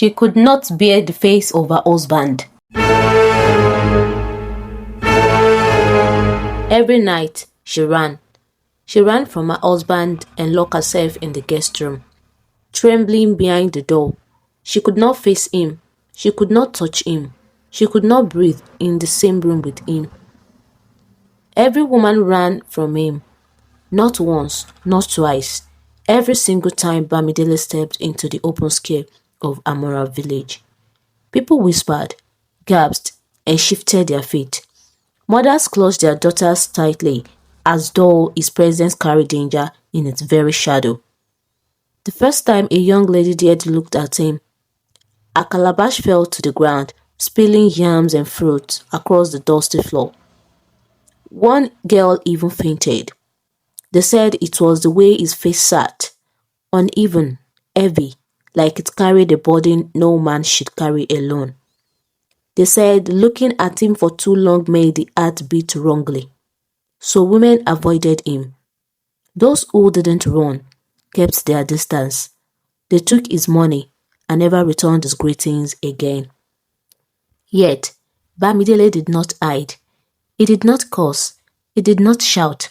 She could not bear the face of her husband. Every night, she ran. She ran from her husband and locked herself in the guest room, trembling behind the door. She could not face him. She could not touch him. She could not breathe in the same room with him. Every woman ran from him. Not once, not twice. Every single time Bamidele stepped into the open square of Amoran village. People whispered, gasped, and shifted their feet. Mothers clutched their daughters tightly, as though his presence carried danger in its very shadow. The first time a young lady dared look at him, a calabash fell to the ground, spilling yams and fruit across the dusty floor. One girl even fainted. They said it was the way his face sat, uneven, heavy, like it carried a burden no man should carry alone. They said looking at him for too long made the heart beat wrongly. So women avoided him. Those who didn't run kept their distance. They took his money and never returned his greetings again. Yet, Bamidele did not hide. He did not curse. He did not shout.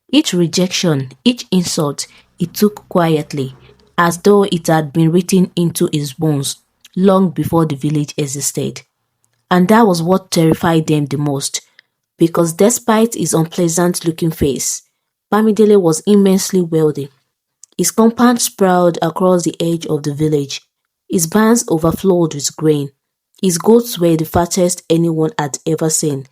Each rejection, each insult, he took quietly, as though it had been written into his bones long before the village existed. And that was what terrified them the most, because despite his unpleasant-looking face, Bamidele was immensely wealthy. His compound sprawled across the edge of the village. His barns overflowed with grain. His goats were the fattest anyone had ever seen.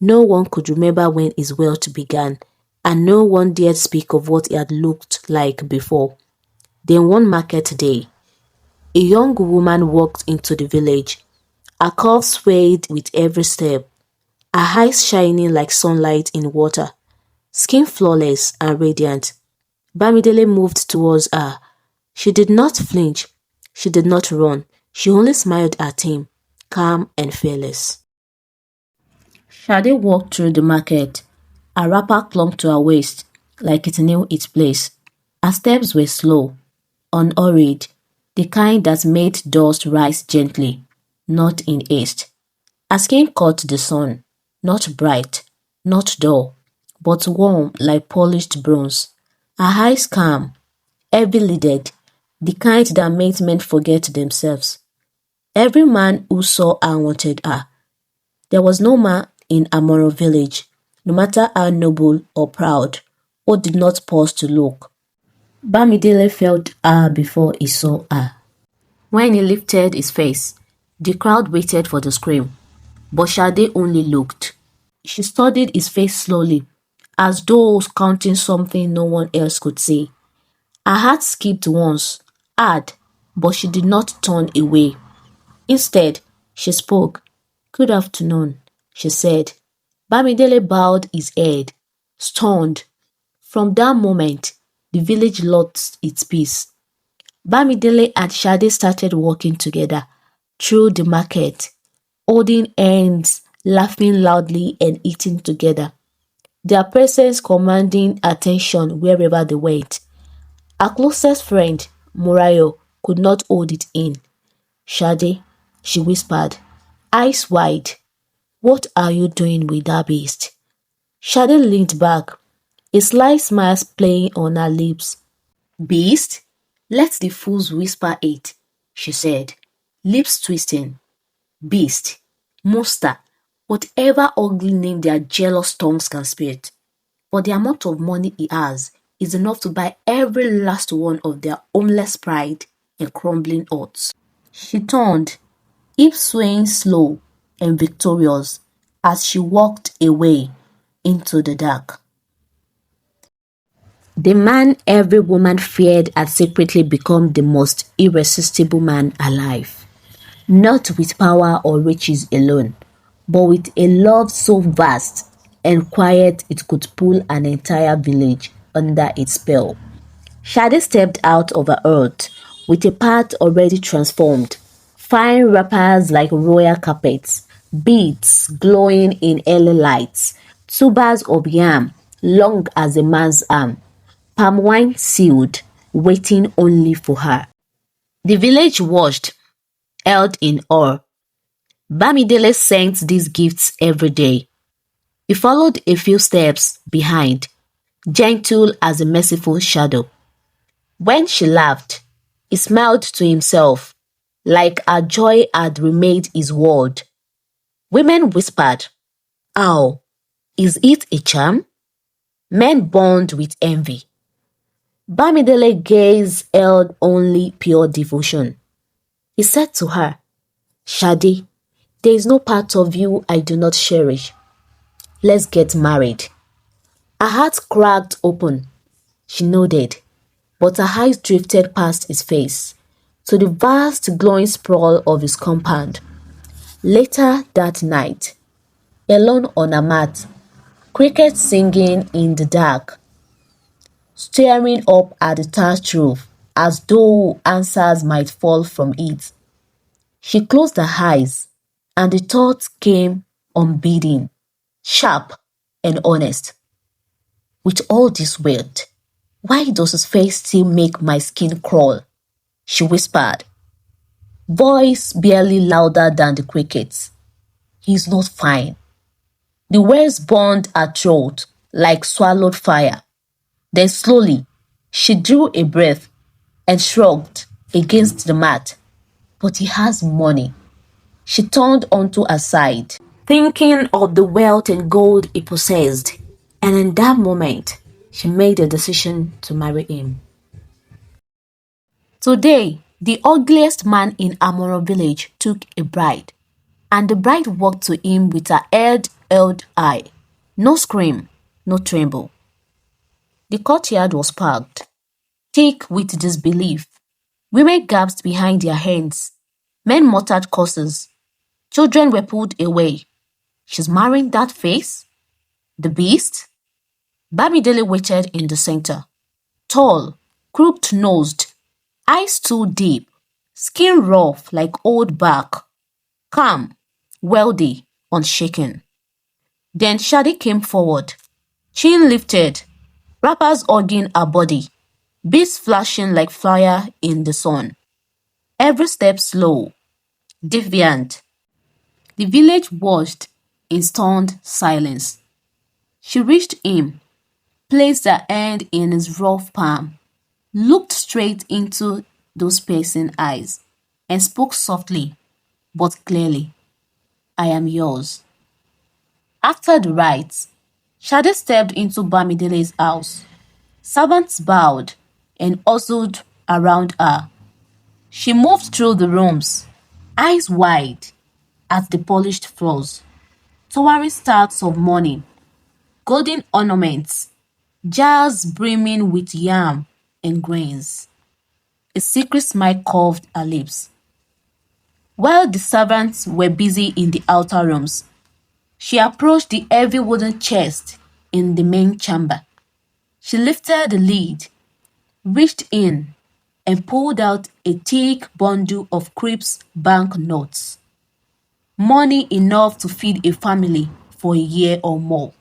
No one could remember when his wealth began, and no one dared speak of what he had looked like before. Then one market day, a young woman walked into the village. Her curves swayed with every step, her eyes shining like sunlight in water, skin flawless and radiant. Bamidele moved towards her. She did not flinch. She did not run. She only smiled at him, calm and fearless. Shade walked through the market. Her wrapper clung to her waist like it knew its place. Her steps were slow, unhurried, the kind that made dust rise gently, not in haste. Her skin caught the sun, not bright, not dull, but warm like polished bronze. Her eyes calm, heavy-lidded, the kind that made men forget themselves. Every man who saw her wanted her. There was no man in Amoran village, no matter how noble or proud, who did not pause to look. Bamidele felt her before he saw her. When he lifted his face, the crowd waited for the scream, but Shade only looked. She studied his face slowly, as though counting something no one else could see. Her heart skipped once, hard, but she did not turn away. Instead, she spoke. "Good afternoon," she said. Bamidele bowed his head, stunned. From that moment, the village lost its peace. Bamidele and Shade started walking together through the market, holding hands, laughing loudly and eating together. Their presence commanding attention wherever they went. Her closest friend, Morayo, could not hold it in. "Shade," she whispered, eyes wide. "What are you doing with that beast?" Shade leaned back, a slight smile playing on her lips. "Beast? Let the fools whisper it," she said, lips twisting. "Beast, monster, whatever ugly name their jealous tongues can spit. But the amount of money he has is enough to buy every last one of their homeless pride and crumbling hearts." She turned, hips swaying slow and victorious as she walked away into the dark. The man every woman feared had secretly become the most irresistible man alive. Not with power or riches alone, but with a love so vast and quiet it could pull an entire village under its spell. Shade stepped out of her earth with a path already transformed. Fine wrappers like royal carpets, beads glowing in early lights, tubers of yam long as a man's arm, palm wine sealed, waiting only for her. The village watched. held in awe. Bamidele sent these gifts every day. He followed a few steps behind, gentle as a merciful shadow. When she laughed, he smiled to himself, like her joy had remade his world. Women whispered, "How? Is it a charm?" Men burned with envy. Bamidele gaze held only pure devotion. He said to her, "Shadi, there is no part of you I do not cherish. Let's get married." Her heart cracked open. She nodded, but her eyes drifted past his face to the vast glowing sprawl of his compound. Later that night, alone on a mat, crickets singing in the dark, staring up at the thatched roof as though answers might fall from it. She closed her eyes, and the thought came unbidden, sharp and honest. With all this wealth, why does his face still make my skin crawl? She whispered, voice barely louder than the crickets. He's not fine. The words burned her throat like swallowed fire. Then slowly, she drew a breath and shrugged against the mat. But he has money. She turned onto her side, thinking of the wealth and gold he possessed. And in that moment, she made a decision to marry him. Today, the ugliest man in Amoran village took a bride, and the bride walked to him with her head held high. No scream, no tremble. The courtyard was packed, thick with disbelief. Women gasped behind their hands. Men muttered curses. Children were pulled away. She's marrying that face? The beast? Bamidele waited in the center. Tall, crooked-nosed, eyes too deep, skin rough like old bark, calm, wealthy, unshaken. Then Shadi came forward, chin lifted, wrappers hugging her body, beads flashing like fire in the sun. Every step slow, defiant. The village watched in stunned silence. She reached him, placed her hand in his rough palm, looked straight into those piercing eyes, and spoke softly but clearly, "I am yours." After the rites, Shade stepped into Bamidele's house. Servants bowed and hustled around her. She moved through the rooms, eyes wide at the polished floors, towering stacks of money, golden ornaments, jars brimming with yam and grains. A secret smile curved her lips. While the servants were busy in the outer rooms, she approached the heavy wooden chest in the main chamber. She lifted the lid, reached in, and pulled out a thick bundle of crisp banknotes. Money enough to feed a family for a year or more.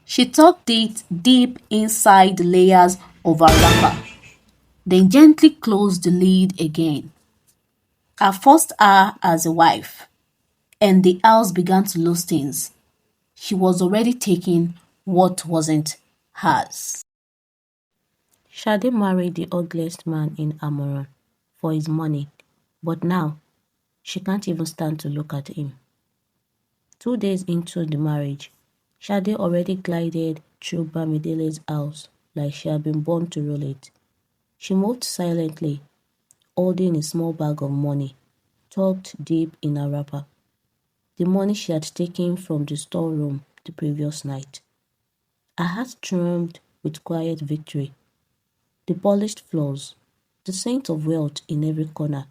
She tucked it deep inside the layers of her wrapper, then gently closed the lid again. Her first hour as a wife, and the house began to lose things. She was already taking what wasn't hers. Shade married the ugliest man in Amoran for his money, but now she can't even stand to look at him. 2 days into the marriage, Shade already glided through Bamidele's house like she had been born to rule it. She moved silently, holding a small bag of money, tucked deep in her wrapper. The money she had taken from the storeroom the previous night. Her heart thrummed with quiet victory. The polished floors, the scent of wealth in every corner,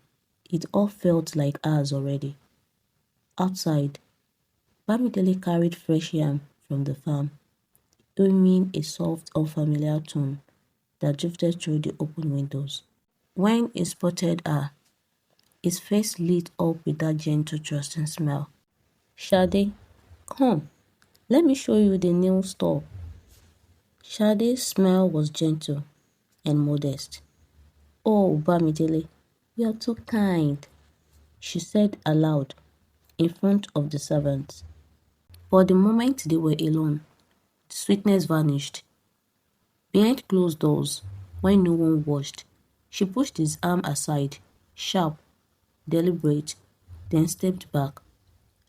it all felt like hers already. Outside, Bamidele carried fresh yam from the farm, humming a soft, unfamiliar tune that drifted through the open windows. When he spotted her, his face lit up with that gentle, trusting smile. "Shade, come, let me show you the new store." Shade's smile was gentle and modest. "Oh, Bamidele, you are too kind." she said aloud in front of the servants. But the moment they were alone, the sweetness vanished. Behind closed doors, when no one watched, she pushed his arm aside, sharp, deliberate, then stepped back,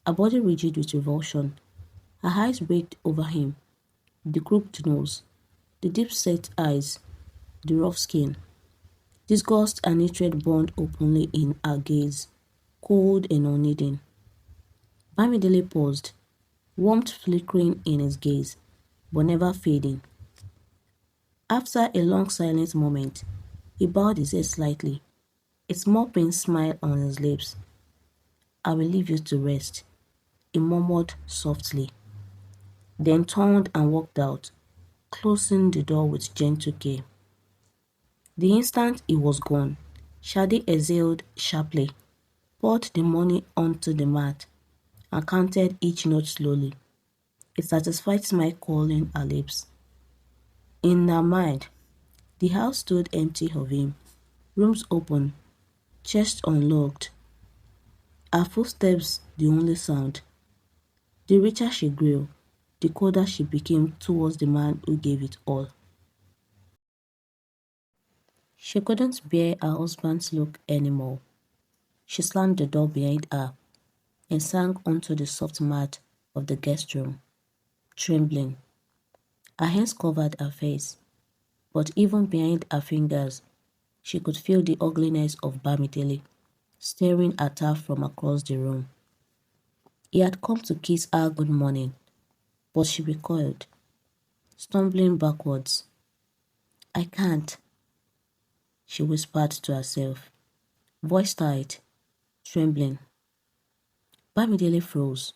her body rigid with revulsion. Her eyes raked over him, the crooked nose, the deep-set eyes, the rough skin. Disgust and hatred burned openly in her gaze, cold and unneeding. Bamidele paused, warmth flickering in his gaze, but never fading. After a long silent moment, he bowed his head slightly, a small pained smile on his lips. "I will leave you to rest," he murmured softly, then turned and walked out, closing the door with gentle care. The instant he was gone, Shadi exhaled sharply, poured the money onto the mat, and counted each note slowly, a satisfied smile curling her lips. In her mind, the house stood empty of him, rooms open, chest unlocked, her footsteps the only sound. The richer she grew, the colder she became towards the man who gave it all. She couldn't bear her husband's look anymore. She slammed the door behind her and sank onto the soft mat of the guest room, trembling. Her hands covered her face, but even behind her fingers, she could feel the ugliness of Bamidele staring at her from across the room. He had come to kiss her good morning, but she recoiled, stumbling backwards. "I can't," she whispered to herself, voice tight, trembling. Bamidele froze,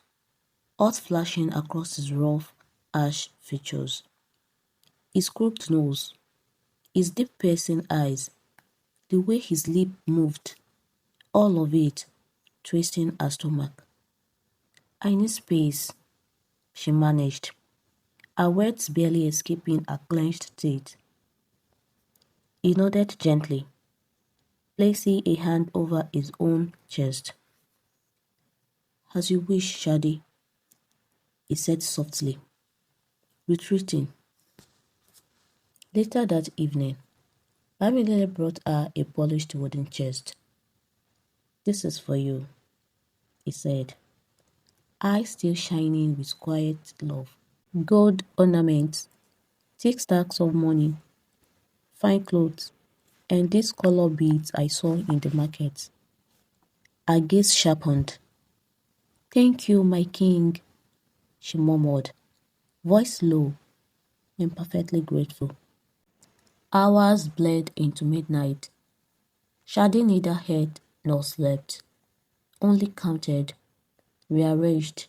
hot flashing across his rough, harsh features. His crooked nose, his deep piercing eyes, the way his lip moved, all of it twisting her stomach. "I need space," she managed, her words barely escaping her clenched teeth. He nodded gently, placing a hand over his own chest. "As you wish, Shadi," he said softly, retreating. Later that evening, Bamidele brought her a polished wooden chest. "This is for you," he said, eyes still shining with quiet love. Gold ornaments, thick stacks of money, fine clothes, and these color beads I saw in the market. Her gaze sharpened. "Thank you, my king," she murmured, voice low and perfectly grateful. Hours bled into midnight. Shadi neither ate nor slept, only counted, rearranged,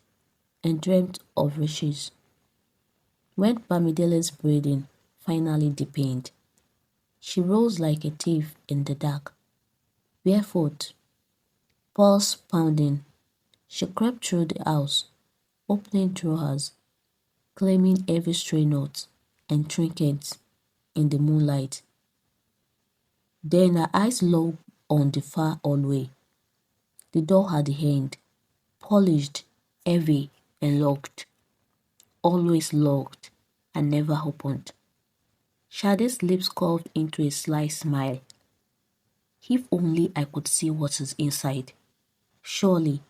and dreamt of riches. When Bamidele's breathing finally deepened, she rose like a thief in the dark. Barefoot, pulse pounding, she crept through the house, opening drawers, claiming every stray note and trinket in the moonlight. Then her eyes locked on the far hallway. The door at the end, polished, heavy, and locked. Always locked and never opened. Shade's lips curved into a sly smile. If only I could see what is inside. Surely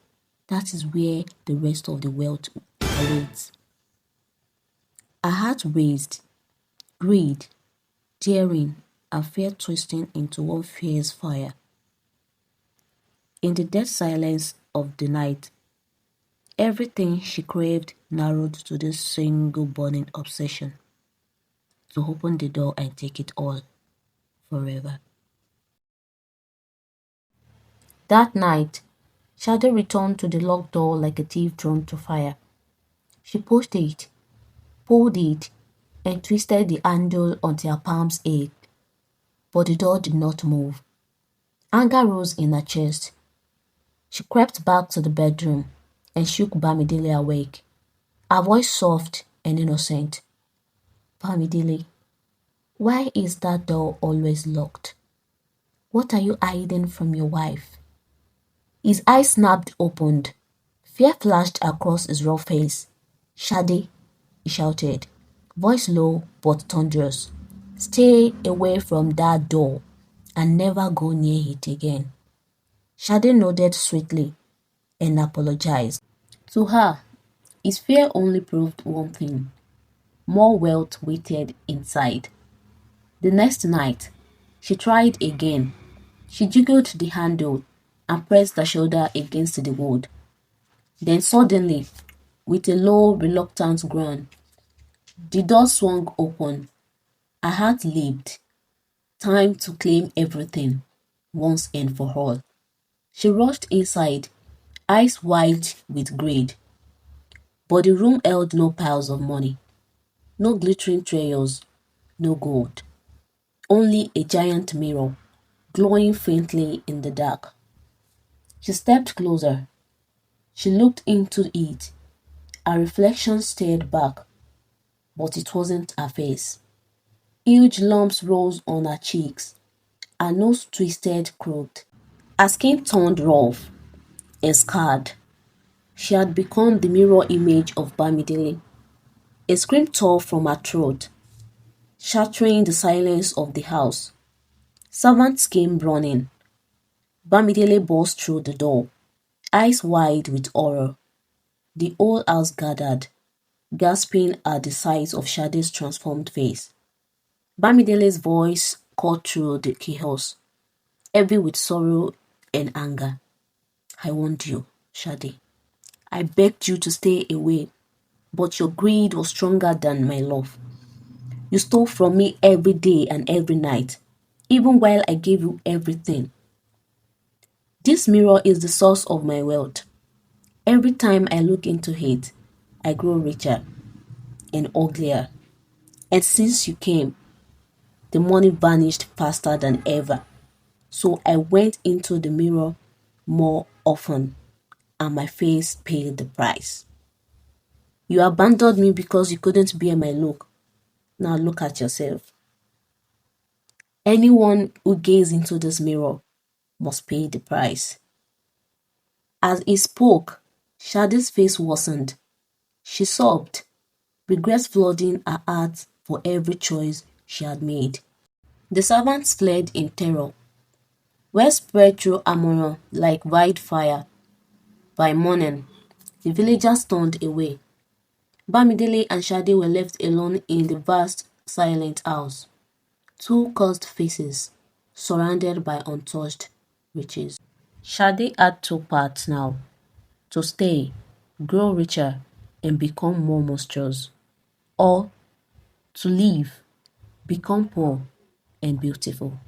that is where the rest of the wealth awaits. Her heart raced, greed, daring, and fear twisting into one fierce fire. In the dead silence of the night, everything she craved narrowed to this single burning obsession: to open the door and take it all, forever. That night, Shadow returned to the locked door like a thief drawn to fire. She pushed it, pulled it, and twisted the handle until her palms ached, but the door did not move. Anger rose in her chest. She crept back to the bedroom and shook Bamidele awake, her voice soft and innocent. "Bamidele, why is that door always locked? What are you hiding from your wife?" His eyes snapped open. Fear flashed across his rough face. "Shade," he shouted, voice low but thunderous. "Stay away from that door and never go near it again." Shade nodded sweetly and apologized. To her, his fear only proved one thing: more wealth waited inside. The next night, she tried again. She jiggled the handle and pressed the shoulder against the wood. Then suddenly, with a low, reluctant groan, the door swung open. Her heart leaped. Time to claim everything, once and for all. She rushed inside, eyes wide with greed. But the room held no piles of money, no glittering treasures, no gold. Only a giant mirror, glowing faintly in the dark. She stepped closer. She looked into it. Her reflection stared back, but it wasn't her face. Huge lumps rose on her cheeks. Her nose twisted crooked. Her skin turned rough and scarred. She had become the mirror image of Bamidele. A scream tore from her throat, shattering the silence of the house. Servants came running. Bamidele burst through the door, eyes wide with horror. The whole house gathered, gasping at the sight of Shade's transformed face. Bamidele's voice cut through the chaos, heavy with sorrow and anger. "I warned you, Shade. I begged you to stay away, but your greed was stronger than my love. You stole from me every day and every night, even while I gave you everything. This mirror is the source of my wealth. Every time I look into it, I grow richer and uglier. And since you came, the money vanished faster than ever. So I went into the mirror more often, and my face paid the price. You abandoned me because you couldn't bear my look. Now look at yourself. Anyone who gazes into this mirror must pay the price." As he spoke, Shade's face worsened. She sobbed, regrets flooding her heart for every choice she had made. The servants fled in terror. Word spread through Amoran like wildfire. By morning, the villagers turned away. Bamidele and Shade were left alone in the vast, silent house. Two cursed faces, surrounded by untouched riches. Shade had two paths now: to stay, grow richer, and become more monstrous, or to leave, become poor and beautiful.